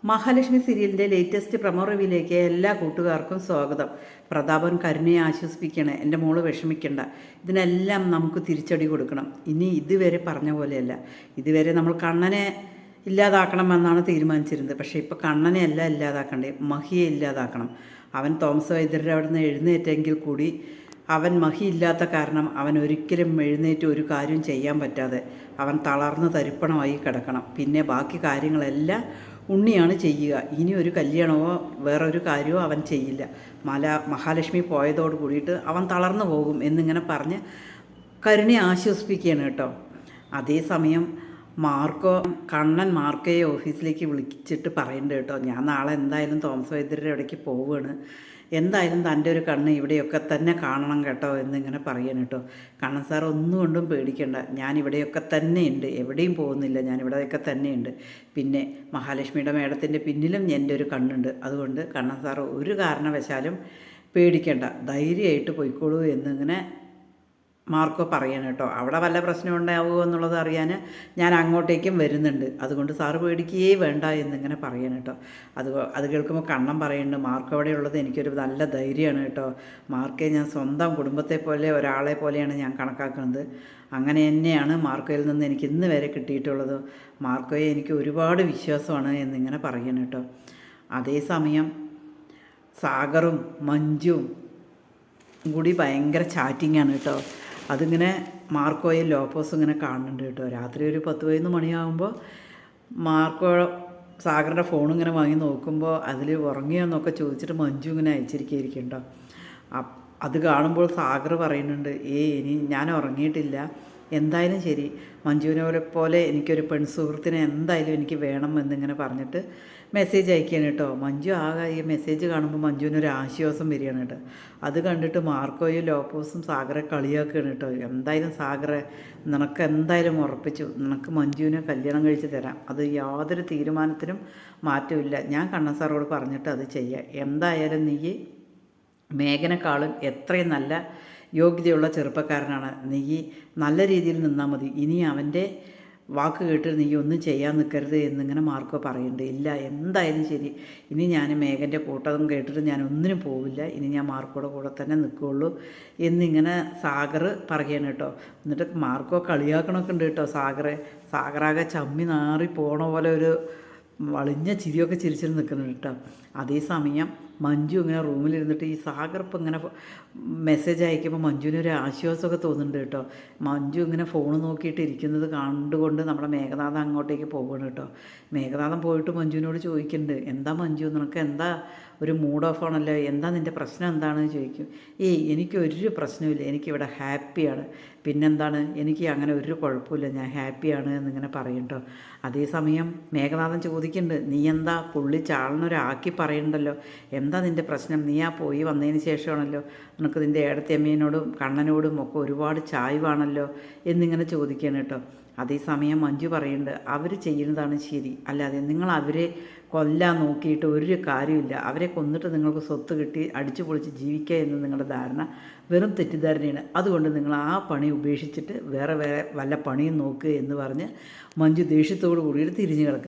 മഹാലക്ഷ്മി സീരിയലിൻ്റെ latest promo റിവ്യൂയിലേക്ക് എല്ലാ കൂട്ടുകാർക്കും സ്വാഗതം. പ്രതാപൻ കരുണയെ ആശ്വസിപ്പിക്കണം, എൻ്റെ മോള് വിഷമിക്കണ്ട, ഇതിനെല്ലാം നമുക്ക് തിരിച്ചടി കൊടുക്കണം. ഇനി ഇതുവരെ പറഞ്ഞ പോലെയല്ല, ഇതുവരെ നമ്മൾ കണ്ണനെ ഇല്ലാതാക്കണമെന്നാണ് തീരുമാനിച്ചിരുന്നത്. പക്ഷേ ഇപ്പോൾ കണ്ണനെ അല്ല ഇല്ലാതാക്കണ്ടേ, മഹിയെ ഇല്ലാതാക്കണം. അവൻ തോമസ് വൈദ്യരുടെ അവിടെ നിന്ന് എഴുന്നേറ്റെങ്കിൽ കൂടി അവൻ മഹിയില്ലാത്ത കാരണം അവൻ ഒരിക്കലും എഴുന്നേറ്റ് ഒരു കാര്യം ചെയ്യാൻ പറ്റാതെ അവൻ തളർന്ന് തരിപ്പണമായി കിടക്കണം. പിന്നെ ബാക്കി കാര്യങ്ങളെല്ലാം ഉണ്ണിയാണ് ചെയ്യുക. ഇനി ഒരു കല്യാണമോ വേറൊരു കാര്യമോ അവൻ ചെയ്യില്ല. മഹാലക്ഷ്മി പോയതോട് കൂടിയിട്ട് അവൻ തളർന്നു പോകും എന്നിങ്ങനെ പറഞ്ഞ് കരുണയെ ആശ്വസിപ്പിക്കുകയാണ് കേട്ടോ. അതേസമയം കണ്ണൻ മാർക്കോയെ ഓഫീസിലേക്ക് വിളിച്ചിട്ട് പറയുന്നുണ്ട് കേട്ടോ, ഞാൻ നാളെ എന്തായാലും തോമസ് വൈദ്യരുടെ ഇടയ്ക്ക് പോവുകയാണ്, എന്തായാലും തൻ്റെ ഒരു കണ്ണ് ഇവിടെയൊക്കെ തന്നെ കാണണം കേട്ടോ എന്നിങ്ങനെ പറയണം കേട്ടോ. കണ്ണൻ സാർ ഒന്നുകൊണ്ടും പേടിക്കണ്ട, ഞാൻ ഇവിടെയൊക്കെ തന്നെ ഉണ്ട്, എവിടെയും പോകുന്നില്ല, ഞാൻ ഇവിടെയൊക്കെ തന്നെയുണ്ട്. പിന്നെ മഹാലക്ഷ്മിയുടെ മേഡത്തിൻ്റെ പിന്നിലും എൻ്റെ ഒരു കണ്ണുണ്ട്. അതുകൊണ്ട് കണ്ണൻ സാർ ഒരു കാരണവശാലും പേടിക്കണ്ട, ധൈര്യമായിട്ട് പോയിക്കോളൂ എന്നിങ്ങനെ മാർക്കോ പറയണം കേട്ടോ. അവിടെ വല്ല പ്രശ്നം ഉണ്ടാവുമോ എന്നുള്ളത് അറിയാൻ ഞാൻ അങ്ങോട്ടേക്കും വരുന്നുണ്ട്, അതുകൊണ്ട് സാറ് പേടിക്കുകയേ വേണ്ട എന്നിങ്ങനെ പറയണം കേട്ടോ. അത് കേൾക്കുമ്പോൾ കണ്ണൻ പറയുന്നുണ്ട്, മാർക്കോ അവിടെ ഉള്ളത് എനിക്കൊരു നല്ല ധൈര്യമാണ് കേട്ടോ. മാർക്കോയെ ഞാൻ സ്വന്തം കുടുംബത്തെ പോലെ ഒരാളെ പോലെയാണ് ഞാൻ കണക്കാക്കുന്നത്. അങ്ങനെ തന്നെയാണ് മാർക്കോയിൽ നിന്ന് എനിക്ക് ഇന്ന് വരെ കിട്ടിയിട്ടുള്ളത്. മാർക്കോയെ എനിക്ക് ഒരുപാട് വിശ്വാസമാണ് എന്നിങ്ങനെ പറയണം കേട്ടോ. അതേസമയം സാഗറും മഞ്ജുവും കൂടി ഭയങ്കര ചാറ്റിങ്ങാണ് കേട്ടോ. അതിങ്ങനെ മാർക്കോയും ലോപ്പോസും ഇങ്ങനെ കാണുന്നുണ്ട് കേട്ടോ. രാത്രി ഒരു 10-11 മണിയാകുമ്പോൾ മാർക്കോ സാഗറിൻ്റെ ഫോണിങ്ങനെ വാങ്ങി നോക്കുമ്പോൾ അതിൽ ഉറങ്ങിയോന്നൊക്കെ ചോദിച്ചിട്ട് മഞ്ജു ഇങ്ങനെ അയച്ചിരിക്കുകയായിരിക്കും കേട്ടോ. അത് കാണുമ്പോൾ സാഗർ പറയുന്നുണ്ട്, ഇനി ഞാൻ ഉറങ്ങിയിട്ടില്ല, എന്തായാലും ശരി മഞ്ജുവിനെ പോലെ എനിക്കൊരു പെൺസുഹൃത്തിനെ എന്തായാലും എനിക്ക് വേണം എന്നിങ്ങനെ പറഞ്ഞിട്ട് മെസ്സേജ് അയക്കുകയാണ് കേട്ടോ. മഞ്ജു ഈ മെസ്സേജ് കാണുമ്പോൾ മഞ്ജുവിനൊരു ആശ്വാസം വരികയാണ് കേട്ടോ. അത് കണ്ടിട്ട് മാർക്കോയും ലോപ്പോസും സാഗറെ കളിയാക്കുകയാണ് കേട്ടോ. എന്തായാലും സാഗറെ, നിനക്ക് എന്തായാലും ഉറപ്പിച്ചു, നിനക്ക് മഞ്ജുവിനെ കല്യാണം കഴിച്ച് തരാം, അത് യാതൊരു തീരുമാനത്തിനും മാറ്റമില്ല, ഞാൻ കണ്ണൻ സാറോട് പറഞ്ഞിട്ട് അത് ചെയ്യാം. എന്തായാലും നീ മേഘനെക്കാളും എത്രയും നല്ല യോഗ്യതയുള്ള ചെറുപ്പക്കാരനാണ്, നീ നല്ല രീതിയിൽ നിന്നാൽ മതി, ഇനി അവൻ്റെ വാക്ക് കേട്ട് നീ ഒന്നും ചെയ്യാൻ നിൽക്കരുത് എന്നിങ്ങനെ മാർക്കോ പറയുന്നുണ്ട്. ഇല്ല, എന്തായാലും ശരി, ഇനി ഞാൻ മേഘൻ്റെ കൂട്ടം കേട്ടിട്ട് ഞാൻ ഒന്നിനും പോവില്ല, ഇനി ഞാൻ മാർക്കോയുടെ കൂടെ തന്നെ നിൽക്കുകയുള്ളൂ എന്നിങ്ങനെ സാഗർ പറയുകയാണ് കേട്ടോ. എന്നിട്ട് മാർക്കോ കളിയാക്കണമൊക്കെ ഉണ്ട് കേട്ടോ സാഗറാകെ ചമ്മി നാറി പോണ പോലെ ഒരു വളിഞ്ഞ ചിരിയൊക്കെ ചിരിച്ചിട്ട് നിൽക്കുന്നുണ്ട് കേട്ടോ. അതേസമയം മഞ്ജു ഇങ്ങനെ റൂമിലിരുന്നിട്ട് ഈ സാഗർ ഇപ്പം ഇങ്ങനെ മെസ്സേജ് അയക്കുമ്പോൾ മഞ്ജുവിനൊരു ആശ്വാസമൊക്കെ തോന്നുന്നുണ്ട് കേട്ടോ. മഞ്ജു ഇങ്ങനെ ഫോൺ നോക്കിയിട്ട് ഇരിക്കുന്നത് കണ്ടുകൊണ്ട് നമ്മുടെ മേഘനാഥൻ അങ്ങോട്ടേക്ക് പോകണം കേട്ടോ. മേഘനാഥൻ പോയിട്ട് മഞ്ജുവിനോട് ചോദിക്കുന്നുണ്ട്, എന്താ മഞ്ജു, നിനക്ക് എന്താ ഒരു മൂഡ് ഓഫ് ആണല്ലോ, എന്താ നിൻ്റെ പ്രശ്നം എന്താണെന്ന് ചോദിക്കും. എനിക്കൊരു പ്രശ്നമില്ല, എനിക്കിവിടെ ഹാപ്പിയാണ്, പിന്നെന്താണ്, എനിക്ക് അങ്ങനെ ഒരു കുഴപ്പമില്ല, ഞാൻ ഹാപ്പിയാണ് എന്നിങ്ങനെ പറയും കേട്ടോ. അതേസമയം മേഘനാഥൻ ചോദിക്കുന്നുണ്ട്, നീ എന്താ പുള്ളി ചാളനൊരാക്കി പറയുന്നുണ്ടല്ലോ, എന്താ നിൻ്റെ പ്രശ്നം, നീ പോയി വന്നതിന് ശേഷമാണല്ലോ നിനക്ക് നിൻ്റെ ഏടത്തിയമ്മേനോടും കണ്ണനോടും ഒക്കെ ഒരുപാട് ചായ്വാണല്ലോ എന്നിങ്ങനെ ചോദിക്കുകയാണ് കേട്ടോ. അതേസമയം മഞ്ജു പറയുന്നുണ്ട്, അവർ ചെയ്യുന്നതാണ് ശരി, അല്ലാതെ നിങ്ങൾ അവരെ കൊല്ലാൻ നോക്കിയിട്ട് ഒരു കാര്യമില്ല, അവരെ കൊന്നിട്ട് നിങ്ങൾക്ക് സ്വത്ത് കിട്ടി അടിച്ചു പൊളിച്ച് ജീവിക്കുക എന്ന് നിങ്ങളുടെ ധാരണ വെറും തെറ്റിദ്ധാരണയാണ്. അതുകൊണ്ട് നിങ്ങൾ ആ പണി ഉപേക്ഷിച്ചിട്ട് വേറെ വല്ല പണിയും നോക്കുക എന്ന് പറഞ്ഞ് മഞ്ജു ദേഷ്യത്തോടു കൂടിയിട്ട് തിരിഞ്ഞു കിടക്കുക.